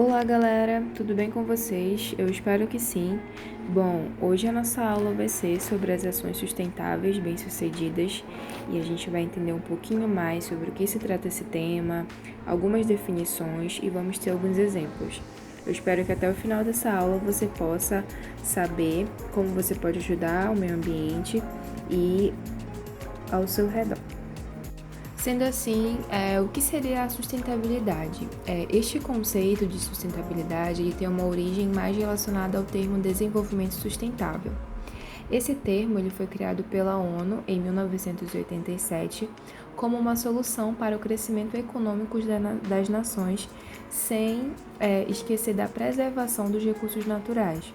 Olá galera, tudo bem com vocês? Eu espero que sim. Bom, hoje a nossa aula vai ser sobre as ações sustentáveis bem-sucedidas e a gente vai entender um pouquinho mais sobre o que se trata esse tema, algumas definições e vamos ter alguns exemplos. Eu espero que até o final dessa aula você possa saber como você pode ajudar o meio ambiente e ao seu redor. Sendo assim, o que seria a sustentabilidade? Este conceito de sustentabilidade ele tem uma origem mais relacionada ao termo desenvolvimento sustentável. Esse termo ele foi criado pela ONU em 1987 como uma solução para o crescimento econômico das nações, sem esquecer da preservação dos recursos naturais.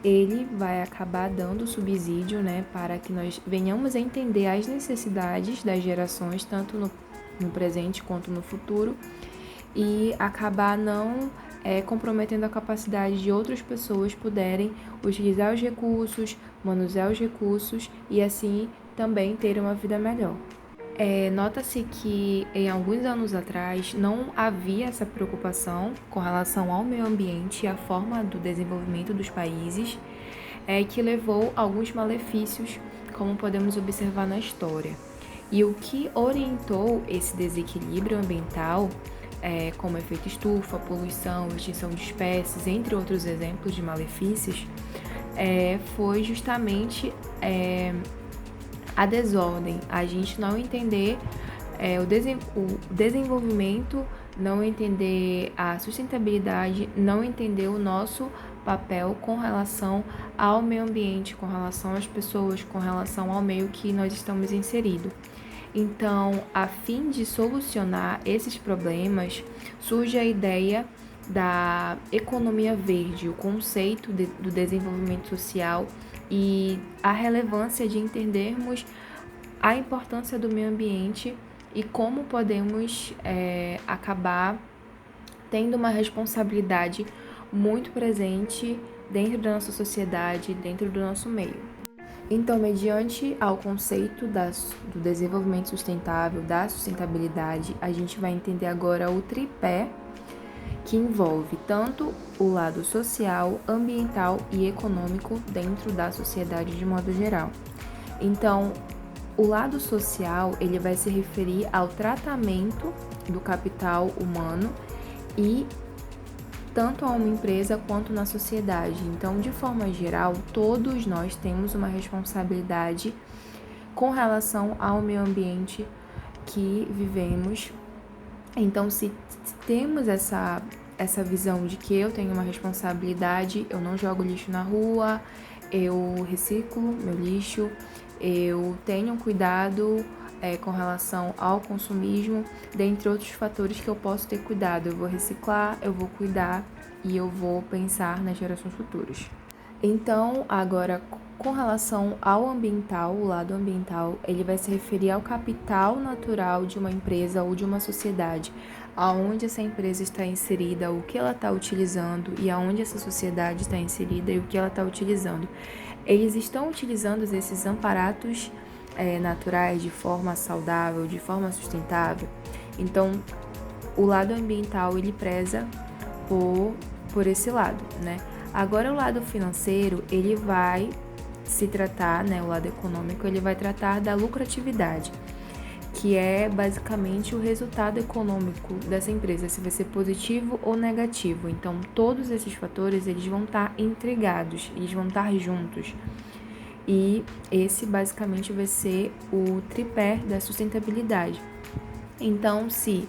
Ele vai acabar dando subsídio, para que nós venhamos a entender as necessidades das gerações, tanto no presente quanto no futuro, e acabar não comprometendo a capacidade de outras pessoas poderem utilizar os recursos, manusear os recursos e assim também ter uma vida melhor. Nota-se que em alguns anos atrás não havia essa preocupação com relação ao meio ambiente e à forma do desenvolvimento dos países, que levou a alguns malefícios, como podemos observar na história. E o que orientou esse desequilíbrio ambiental, como efeito estufa, poluição, extinção de espécies, entre outros exemplos de malefícios, foi justamente a desordem, a gente não entender o desenvolvimento, não entender a sustentabilidade, não entender o nosso papel com relação ao meio ambiente, com relação às pessoas, com relação ao meio que nós estamos inseridos. Então, a fim de solucionar esses problemas, surge a ideia da economia verde, o conceito do desenvolvimento social e a relevância de entendermos a importância do meio ambiente e como podemos acabar tendo uma responsabilidade muito presente dentro da nossa sociedade, dentro do nosso meio. Então, mediante ao conceito do desenvolvimento sustentável, da sustentabilidade, a gente vai entender agora o tripé que envolve tanto o lado social, ambiental e econômico dentro da sociedade de modo geral. Então, o lado social, ele vai se referir ao tratamento do capital humano e tanto a uma empresa quanto na sociedade. Então, de forma geral, todos nós temos uma responsabilidade com relação ao meio ambiente que vivemos. Então, se temos essa visão de que eu tenho uma responsabilidade, eu não jogo lixo na rua, eu reciclo meu lixo, eu tenho cuidado com relação ao consumismo, dentre outros fatores que eu posso ter cuidado. Eu vou reciclar, eu vou cuidar e eu vou pensar nas gerações futuras. Então, agora, com relação ao ambiental, o lado ambiental, ele vai se referir ao capital natural de uma empresa ou de uma sociedade, aonde essa empresa está inserida, o que ela está utilizando e aonde essa sociedade está inserida e o que ela está utilizando. Eles estão utilizando esses aparatos naturais de forma saudável, de forma sustentável. Então, o lado ambiental, ele preza por esse lado, né? Agora, o lado financeiro, ele vai se tratar, o lado econômico, ele vai tratar da lucratividade, que é basicamente o resultado econômico dessa empresa, se vai ser positivo ou negativo. Então, todos esses fatores, eles vão estar intrigados, eles vão estar juntos. E esse, basicamente, vai ser o tripé da sustentabilidade. Então, se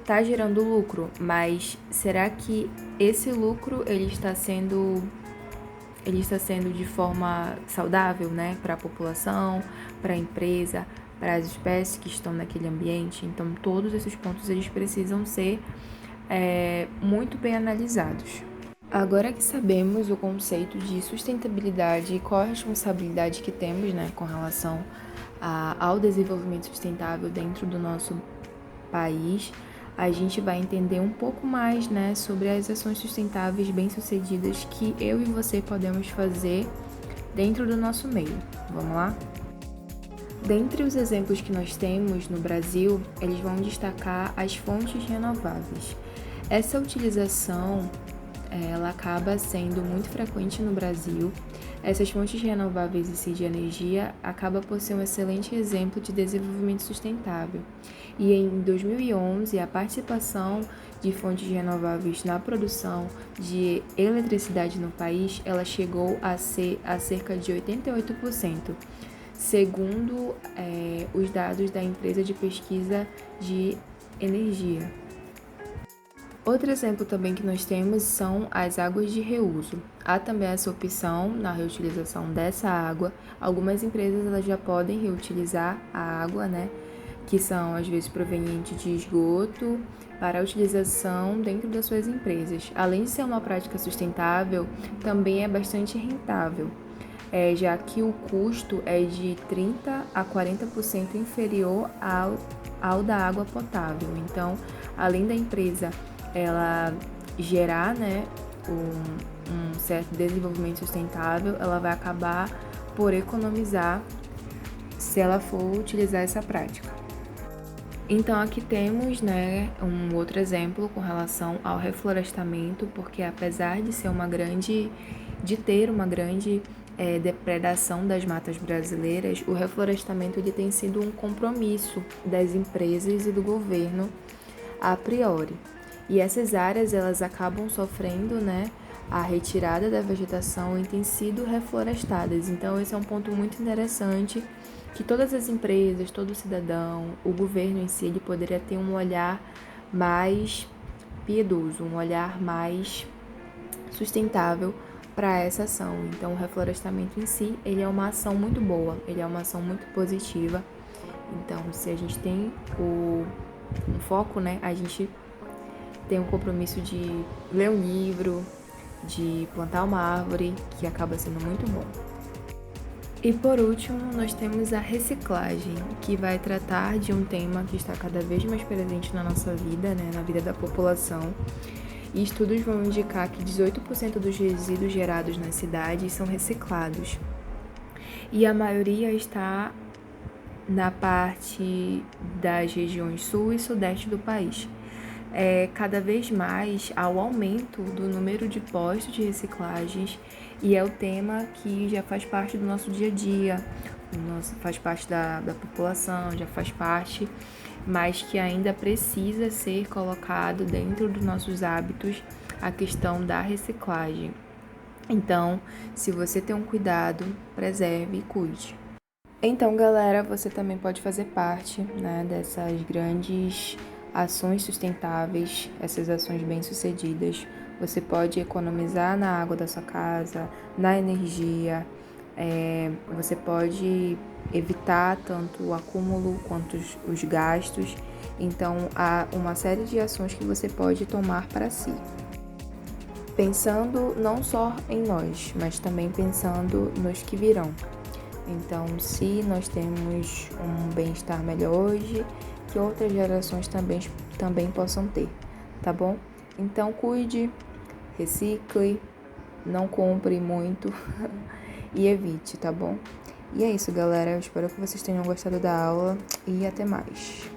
tá gerando lucro, mas será que esse lucro ele está sendo de forma saudável, para a população, para a empresa, para as espécies que estão naquele ambiente? Então, todos esses pontos eles precisam ser muito bem analisados. Agora que sabemos o conceito de sustentabilidade e qual a responsabilidade que temos, com relação ao desenvolvimento sustentável dentro do nosso país, a gente vai entender um pouco mais, sobre as ações sustentáveis bem-sucedidas que eu e você podemos fazer dentro do nosso meio. Vamos lá? Dentre os exemplos que nós temos no Brasil, eles vão destacar as fontes renováveis. Essa utilização, ela acaba sendo muito frequente no Brasil. Essas fontes renováveis de energia acaba por ser um excelente exemplo de desenvolvimento sustentável. E em 2011, a participação de fontes renováveis na produção de eletricidade no país, ela chegou a ser a cerca de 88%, segundo os dados da empresa de pesquisa de energia. Outro exemplo também que nós temos são as águas de reuso. Há também essa opção na reutilização dessa água. Algumas empresas elas já podem reutilizar a água, que são às vezes provenientes de esgoto, para a utilização dentro das suas empresas. Além de ser uma prática sustentável, também é bastante rentável, já que o custo é de 30% a 40% inferior ao da água potável. Então, além da empresa ela gerar um certo desenvolvimento sustentável, ela vai acabar por economizar se ela for utilizar essa prática. Então aqui temos um outro exemplo com relação ao reflorestamento, porque apesar de ter uma grande depredação das matas brasileiras, o reflorestamento ele tem sido um compromisso das empresas e do governo a priori. E essas áreas elas acabam sofrendo a retirada da vegetação e têm sido reflorestadas. Então esse é um ponto muito interessante que todas as empresas, todo cidadão, o governo em si, ele poderia ter um olhar mais piedoso, um olhar mais sustentável para essa ação. Então o reflorestamento em si, ele é uma ação muito boa, ele é uma ação muito positiva. Então se a gente tem um foco, a gente tem um compromisso de ler um livro, de plantar uma árvore, que acaba sendo muito bom. E por último, nós temos a reciclagem, que vai tratar de um tema que está cada vez mais presente na nossa vida, na vida da população. E estudos vão indicar que 18% dos resíduos gerados nas cidades são reciclados. E a maioria está na parte das regiões sul e sudeste do país. Cada vez mais há o aumento do número de postos de reciclagens e é o tema que já faz parte do nosso dia a dia, faz parte da população, já faz parte, mas que ainda precisa ser colocado dentro dos nossos hábitos a questão da reciclagem. Então, se você tem um cuidado, preserve e cuide. Então, galera, você também pode fazer parte dessas grandes ações sustentáveis, essas ações bem-sucedidas. Você pode economizar na água da sua casa, na energia, você pode evitar tanto o acúmulo quanto os gastos. Então, há uma série de ações que você pode tomar para si. Pensando não só em nós, mas também pensando nos que virão. Então, se nós temos um bem-estar melhor hoje, que outras gerações também possam ter, tá bom? Então, cuide, recicle, não compre muito e evite, tá bom? E é isso, galera. Eu espero que vocês tenham gostado da aula e até mais.